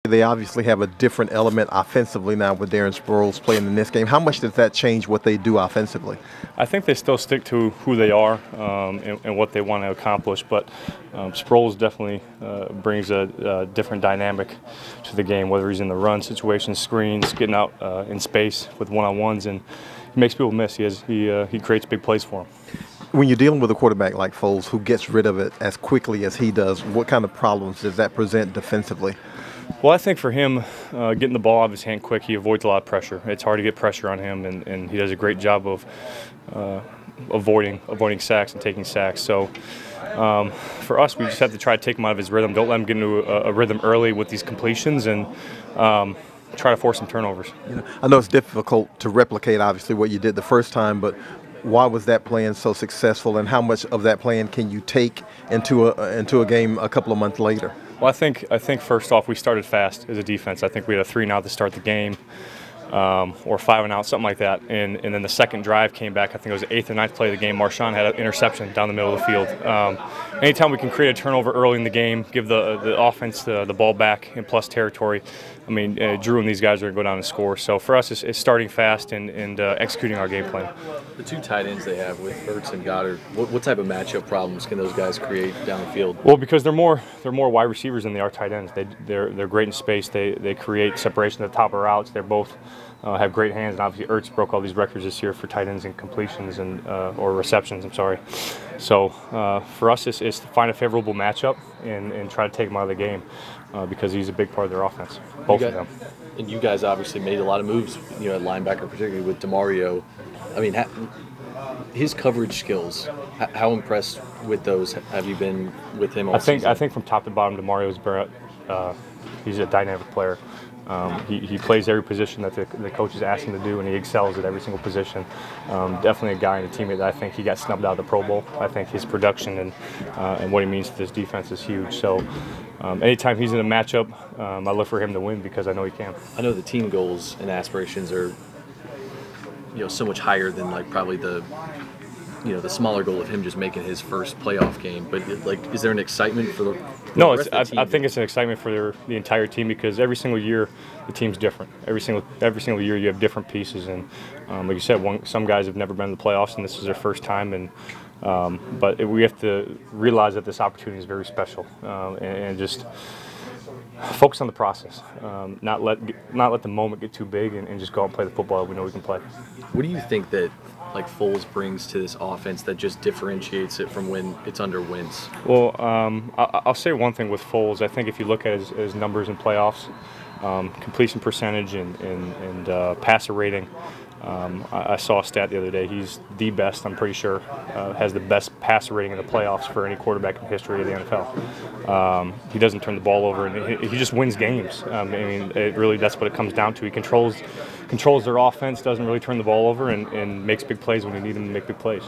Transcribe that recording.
They obviously have a different element offensively now with Darren Sproles playing in this game. How much does that change what they do offensively? I think they still stick to who they are and what they want to accomplish, but Sproles definitely brings a different dynamic to the game, whether he's in the run situation, screens, getting out in space with one-on-ones, and he makes people miss. He creates big plays for them. When you're dealing with a quarterback like Foles who gets rid of it as quickly as he does, what kind of problems does that present defensively? Well, I think for him, getting the ball out of his hand quick, he avoids a lot of pressure. It's hard to get pressure on him, and he does a great job of avoiding sacks and taking sacks. So for us, we just have to try to take him out of his rhythm. Don't let him get into a rhythm early with these completions, and try to force some turnovers. I know it's difficult to replicate, obviously, what you did the first time, but why was that plan so successful, and how much of that plan can you take into a game a couple of months later? Well, I think first off, we started fast as a defense. I think we had a 3-and-out to start the game, or 5-and-out, something like that. And then the second drive came back. I think it was the 8th or 9th play of the game. Marshawn had an interception down the middle of the field. Anytime we can create a turnover early in the game, give the offense the ball back in plus territory, I mean, Drew and these guys are going to go down and score. So for us, it's starting fast and executing our game plan. The two tight ends they have with Ertz and Goddard, what type of matchup problems can those guys create down the field? Well, because they're more wide receivers than they are tight ends. They're great in space. They create separation at the top of routes. They're both have great hands, and obviously Ertz broke all these records this year for tight ends and completions and or receptions. I'm sorry. So for us, it's to find a favorable matchup and try to take him out of the game because he's a big part of their offense, both of them. And you guys obviously made a lot of moves, at linebacker, particularly with DeMario. I mean, his coverage skills. How impressed with those have you been with him all season? I think from top to bottom, DeMario's he's a dynamic player. He plays every position that the coaches ask him to do, and he excels at every single position. Definitely a guy and a teammate that I think he got snubbed out of the Pro Bowl. I think his production and what he means to this defense is huge. So anytime he's in a matchup, I look for him to win because I know he can. I know the team goals and aspirations are so much higher than probably the smaller goal of him just making his first playoff game. But is there an excitement for the rest of the team? I think it's an excitement for the entire team because every single year the team's different. Every single year you have different pieces, and like you said, some guys have never been in the playoffs, and this is their first time. And but we have to realize that this opportunity is very special, and just focus on the process. Not let the moment get too big, and just go out and play the football we know we can play. What do you think that Foles brings to this offense that just differentiates it from when it's under Wentz? Well, I'll say one thing with Foles. I think if you look at his numbers in playoffs, completion percentage and passer rating, I saw a stat the other day. He's the best, I'm pretty sure, has the best passer rating in the playoffs for any quarterback in the history of the NFL. He doesn't turn the ball over, and he just wins games. I mean, that's what it comes down to. He controls their offense, doesn't really turn the ball over, and makes big plays when you need him to make big plays.